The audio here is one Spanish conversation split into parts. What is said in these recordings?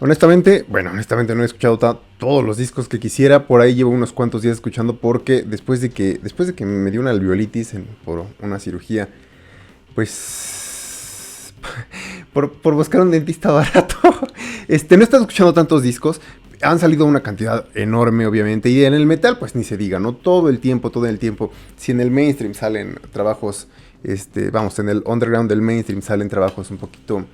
Honestamente no he escuchado todos los discos que quisiera. Por ahí llevo unos cuantos días escuchando porque después de que me dio una alveolitis por una cirugía, pues por buscar un dentista barato, no he estado escuchando tantos discos. Han salido una cantidad enorme, obviamente, y en el metal, pues ni se diga, ¿no? Todo el tiempo. Si en el mainstream salen trabajos, en el underground del mainstream salen trabajos un poquito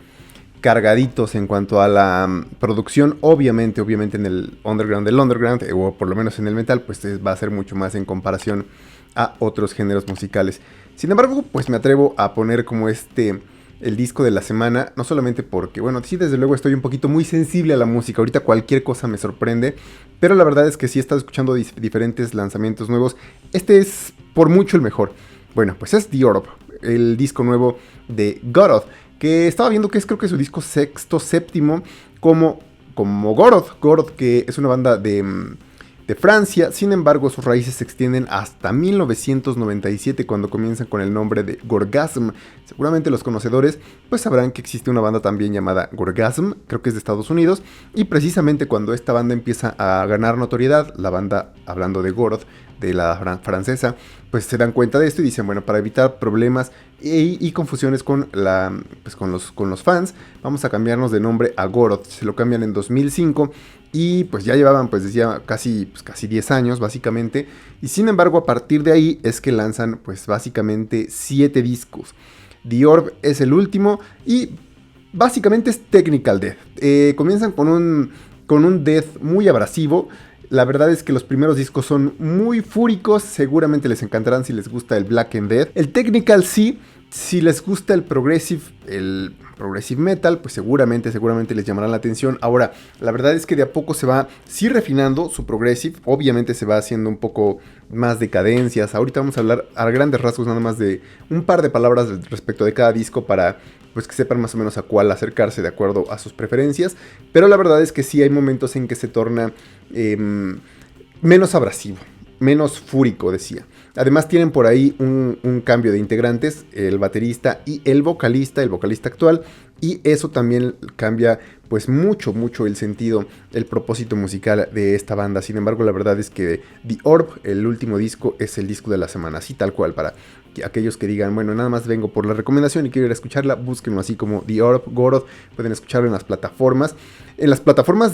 cargaditos en cuanto a la producción, obviamente en el underground del underground, o por lo menos en el metal, pues va a ser mucho más en comparación a otros géneros musicales. Sin embargo, pues me atrevo a poner como el disco de la semana, no solamente porque, bueno, sí, desde luego estoy un poquito muy sensible a la música, ahorita cualquier cosa me sorprende, pero la verdad es que sí he estado escuchando diferentes lanzamientos nuevos. Este es por mucho el mejor. Bueno, pues es The Orb, el disco nuevo de Goroth, que estaba viendo que creo que su disco sexto, séptimo, como Goroth, que es una banda de Francia. Sin embargo, sus raíces se extienden hasta 1997, cuando comienzan con el nombre de Gorgasm. Seguramente los conocedores pues sabrán que existe una banda también llamada Gorgasm, creo que es de Estados Unidos, y precisamente cuando esta banda empieza a ganar notoriedad, la banda, hablando de Goroth, de la francesa, pues se dan cuenta de esto y dicen, bueno, para evitar problemas y confusiones con los fans, vamos a cambiarnos de nombre a Goroth. Se lo cambian en 2005 y pues ya llevaban, pues decía, casi 10 años básicamente, y sin embargo a partir de ahí es que lanzan pues básicamente 7 discos. The Orb es el último y básicamente es technical death. Comienzan con un death muy abrasivo. La verdad es que los primeros discos son muy fúricos, seguramente les encantarán si les gusta el Black and Death. El technical sí, si les gusta el progressive metal, pues seguramente les llamará la atención. Ahora, la verdad es que de a poco se va refinando su progressive, obviamente se va haciendo un poco más de cadencias. Ahorita vamos a hablar a grandes rasgos nada más de un par de palabras respecto de cada disco para pues que sepan más o menos a cuál acercarse de acuerdo a sus preferencias, pero la verdad es que sí hay momentos en que se torna menos abrasivo, menos fúrico, decía. Además tienen por ahí un cambio de integrantes, el baterista y el vocalista actual, y eso también cambia pues mucho el sentido, el propósito musical de esta banda. Sin embargo, la verdad es que The Orb, el último disco, es el disco de la semana, así tal cual, para aquellos que digan, bueno, nada más vengo por la recomendación y quiero ir a escucharla, búsquenlo así como The Orb, Goroth. Pueden escucharlo en las plataformas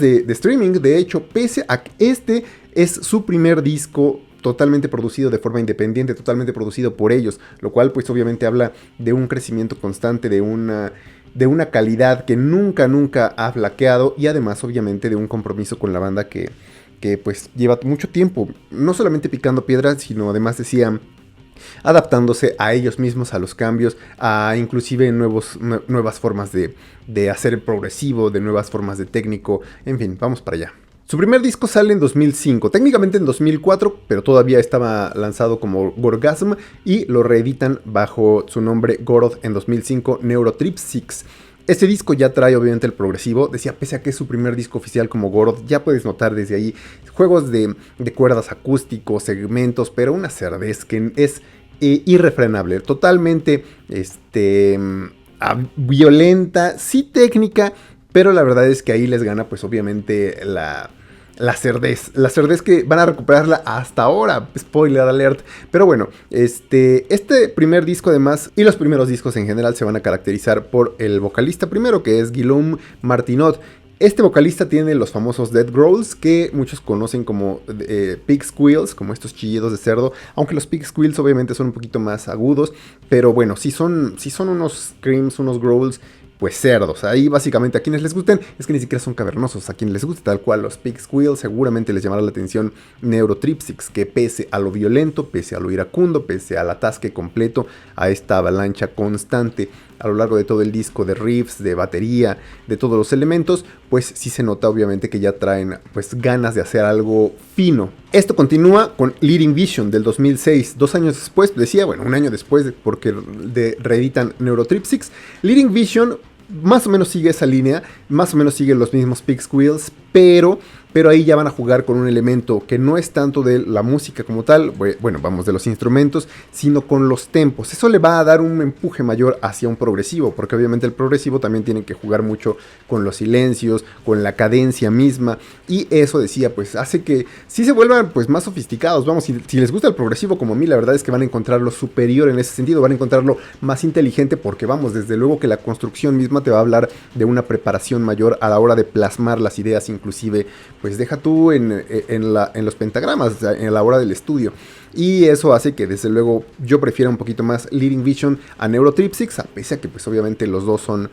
de streaming. De hecho, pese a que este es su primer disco totalmente producido de forma independiente, totalmente producido por ellos, lo cual pues obviamente habla de un crecimiento constante, de una calidad que nunca ha flaqueado, y además obviamente de un compromiso con la banda que pues lleva mucho tiempo, no solamente picando piedras, sino además decían, adaptándose a ellos mismos, a los cambios, a inclusive nuevas formas de hacer el progresivo, de nuevas formas de técnico, en fin, vamos para allá. Su primer disco sale en 2005, técnicamente en 2004, pero todavía estaba lanzado como Gorgasm y lo reeditan bajo su nombre Goroth en 2005, Neurotripsix. Este disco ya trae obviamente el progresivo, decía, pese a que es su primer disco oficial como Goroth, ya puedes notar desde ahí juegos de cuerdas acústicos, segmentos, pero una cerdez que es irrefrenable, totalmente violenta, sí técnica, pero la verdad es que ahí les gana pues obviamente la cerdez que van a recuperarla hasta ahora, spoiler alert. Pero bueno, este primer disco además, y los primeros discos en general, se van a caracterizar por el vocalista primero, que es Guillaume Martinot. Este vocalista tiene los famosos death growls, que muchos conocen como pig squeals, como estos chillidos de cerdo, aunque los pig squeals obviamente son un poquito más agudos, pero bueno, sí son unos screams, unos growls pues cerdos. Ahí básicamente a quienes les gusten, es que ni siquiera son cavernosos, a quienes les guste tal cual los pig squeals, seguramente les llamará la atención Neurotripsix, que pese a lo violento, pese a lo iracundo, pese al atasque completo, a esta avalancha constante a lo largo de todo el disco de riffs, de batería, de todos los elementos, pues sí se nota obviamente que ya traen pues ganas de hacer algo fino. Esto continúa con Leading Vision del 2006, 2 años después, decía, bueno, un año después, porque reeditan Neurotripsix. Leading Vision más o menos sigue esa línea, más o menos sigue los mismos pig squeals, pero pero ahí ya van a jugar con un elemento que no es tanto de la música como tal, bueno, vamos, de los instrumentos, sino con los tempos. Eso le va a dar un empuje mayor hacia un progresivo, porque obviamente el progresivo también tiene que jugar mucho con los silencios, con la cadencia misma, y eso decía, pues hace que sí se vuelvan pues más sofisticados. Vamos, si les gusta el progresivo como a mí, la verdad es que van a encontrarlo superior en ese sentido, van a encontrarlo más inteligente, porque vamos, desde luego que la construcción misma te va a hablar de una preparación mayor a la hora de plasmar las ideas, inclusive, pues deja tú en los pentagramas, en la hora del estudio. Y eso hace que desde luego yo prefiera un poquito más Leading Vision a Neurotripsix, a pesar que pues obviamente los dos son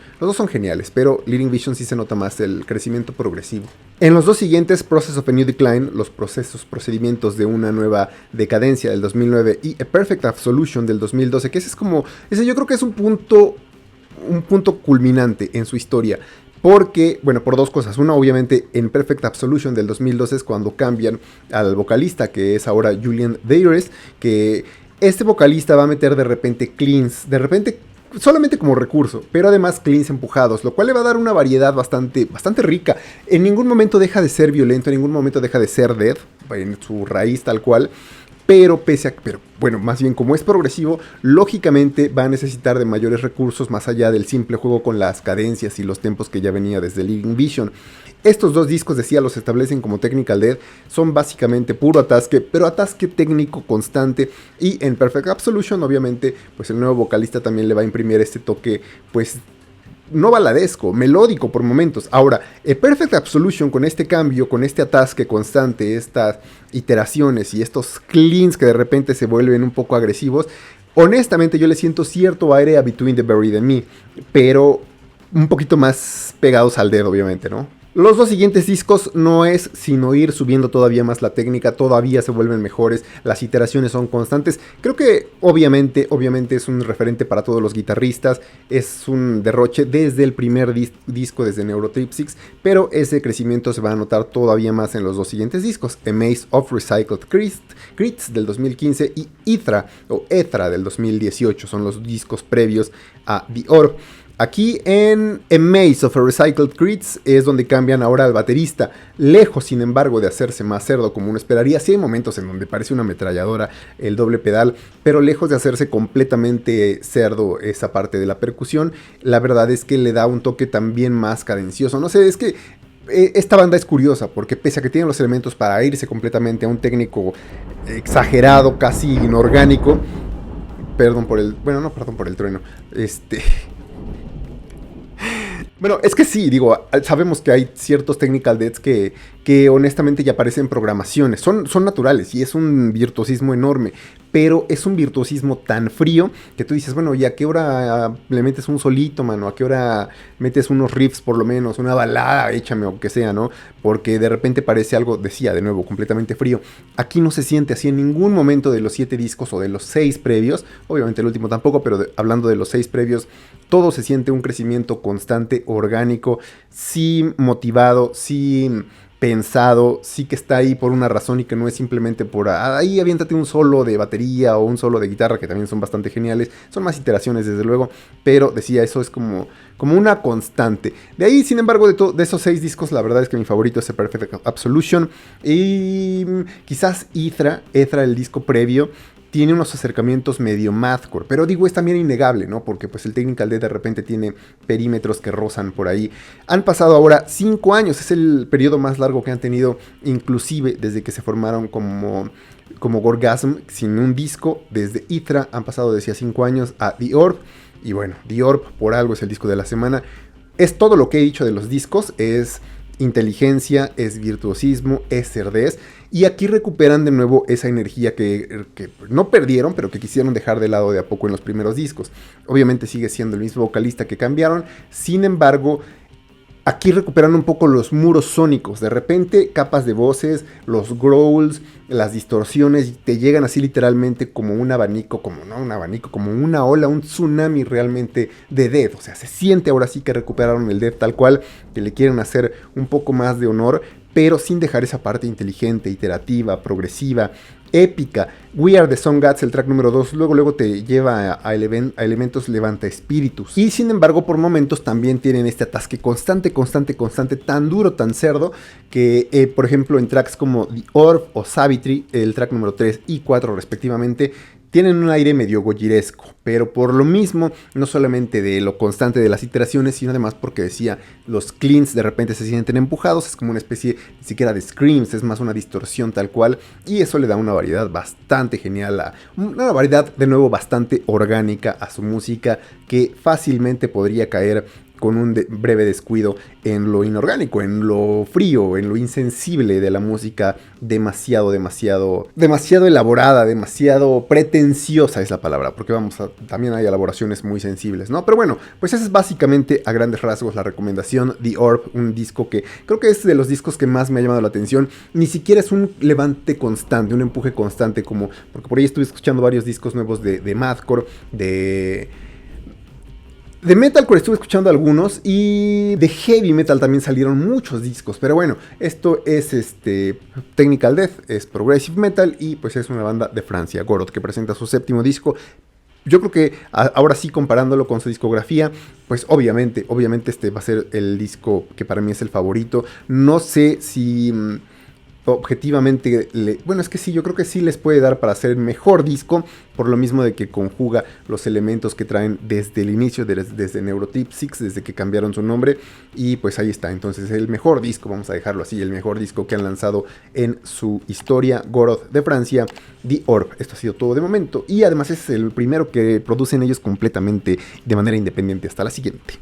geniales, pero Leading Vision sí se nota más el crecimiento progresivo. En los dos siguientes, Process of a New Decline, los procedimientos de una nueva decadencia del 2009 y A Perfect Absolution del 2012, que ese yo creo que es un punto culminante en su historia. Porque, bueno, por dos cosas. Una, obviamente, en Perfect Absolution del 2012 es cuando cambian al vocalista, que es ahora Julian Dayres, que este vocalista va a meter de repente cleans, de repente solamente como recurso, pero además cleans empujados, lo cual le va a dar una variedad bastante rica. En ningún momento deja de ser violento, en ningún momento deja de ser death, en su raíz tal cual. Pero bueno, más bien como es progresivo, lógicamente va a necesitar de mayores recursos más allá del simple juego con las cadencias y los tempos que ya venía desde Leading Vision. Estos dos discos, decía, los establecen como Technical Death, son básicamente puro atasque, pero atasque técnico constante, y en Perfect Absolution, obviamente, pues el nuevo vocalista también le va a imprimir este toque, pues no baladesco, melódico por momentos. Ahora, Perfect Absolution, con este cambio, con este atasque constante, estas iteraciones y estos cleans que de repente se vuelven un poco agresivos, honestamente yo le siento cierto aire a Between the Buried and Me, pero un poquito más pegados al dedo, obviamente, ¿no? Los dos siguientes discos no es sino ir subiendo todavía más la técnica, todavía se vuelven mejores, las iteraciones son constantes. Creo que obviamente es un referente para todos los guitarristas, es un derroche desde el primer disco, desde Neurotripsix, pero ese crecimiento se va a notar todavía más en los dos siguientes discos, A Maze of Recycled Crits del 2015 y Ethra del 2018, son los discos previos a The Orb. Aquí en A Maze of a Recycled Crits es donde cambian ahora al baterista, lejos sin embargo de hacerse más cerdo como uno esperaría. Sí hay momentos en donde parece una ametralladora el doble pedal, pero lejos de hacerse completamente cerdo esa parte de la percusión, la verdad es que le da un toque también más cadencioso. No sé, es que esta banda es curiosa porque pese a que tiene los elementos para irse completamente a un técnico exagerado, casi inorgánico, perdón por el trueno, Bueno, es que sí, digo, sabemos que hay ciertos technical deaths que honestamente ya parecen programaciones, son naturales y es un virtuosismo enorme, pero es un virtuosismo tan frío que tú dices, bueno, ¿y a qué hora le metes un solito, mano? ¿A qué hora metes unos riffs por lo menos, una balada, échame o que sea, ¿no? Porque de repente parece algo, decía de nuevo, completamente frío. Aquí no se siente así en ningún momento de los 7 discos o de los 6 previos, obviamente el último tampoco, pero hablando de los 6 previos, todo se siente un crecimiento constante, orgánico, sí motivado, sí pensado, sí que está ahí por una razón y que no es simplemente por ahí aviéntate un solo de batería o un solo de guitarra, que también son bastante geniales, son más iteraciones desde luego, pero decía, eso es como una constante. De ahí, sin embargo, de esos 6 discos, la verdad es que mi favorito es el Perfect Absolution y quizás Ethra, el disco previo, tiene unos acercamientos medio mathcore, pero digo, es también innegable, ¿no? Porque pues el Technical Death de repente tiene perímetros que rozan por ahí. Han pasado ahora 5 años, es el periodo más largo que han tenido, inclusive desde que se formaron como Gorgasm, sin un disco. Desde Ethra han pasado, decía, 5 años a The Orb, y bueno, The Orb por algo es el disco de la semana. Es todo lo que he dicho de los discos, es inteligencia, es virtuosismo, es cerdez, y aquí recuperan de nuevo esa energía que no perdieron, pero que quisieron dejar de lado de a poco en los primeros discos. Obviamente sigue siendo el mismo vocalista que cambiaron, sin embargo, aquí recuperan un poco los muros sónicos, de repente capas de voces, los growls, las distorsiones, y te llegan así literalmente como un abanico, como una ola, un tsunami realmente de death. O sea, se siente ahora sí que recuperaron el death tal cual, que le quieren hacer un poco más de honor, pero sin dejar esa parte inteligente, iterativa, progresiva, épica. We Are the Sun Gods, el track número 2, luego te lleva a elementos levanta espíritus. Y sin embargo, por momentos también tienen este atasque constante, tan duro, tan cerdo, que por ejemplo en tracks como The Orb o Savitri, el track número 3 y 4 respectivamente, tienen un aire medio goyiresco, pero por lo mismo, no solamente de lo constante de las iteraciones, sino además porque decía, los cleans de repente se sienten empujados, es como una especie ni siquiera de screams, es más una distorsión tal cual, y eso le da una variedad bastante genial, una variedad de nuevo bastante orgánica a su música, que fácilmente podría caer con un breve descuido en lo inorgánico, en lo frío, en lo insensible de la música demasiado elaborada, demasiado pretenciosa es la palabra, porque también hay elaboraciones muy sensibles, ¿no? Pero bueno, pues esa es básicamente a grandes rasgos la recomendación. The Orb, un disco que creo que es de los discos que más me ha llamado la atención, ni siquiera es un levante constante, un empuje constante porque por ahí estuve escuchando varios discos nuevos de Mathcore, de metalcore estuve escuchando algunos, y de heavy metal también salieron muchos discos, pero bueno, esto es Technical Death, es progressive metal, y pues es una banda de Francia, Goroth, que presenta su 7º disco. Yo creo que ahora sí, comparándolo con su discografía, pues obviamente este va a ser el disco que para mí es el favorito. No sé si objetivamente, bueno, es que sí, yo creo que sí les puede dar para hacer el mejor disco, por lo mismo de que conjuga los elementos que traen desde el inicio, desde Neurotypes, desde que cambiaron su nombre, y pues ahí está. Entonces el mejor disco, vamos a dejarlo así, el mejor disco que han lanzado en su historia, Goroth de Francia, The Orb. Esto ha sido todo de momento, y además es el primero que producen ellos completamente de manera independiente. Hasta la siguiente.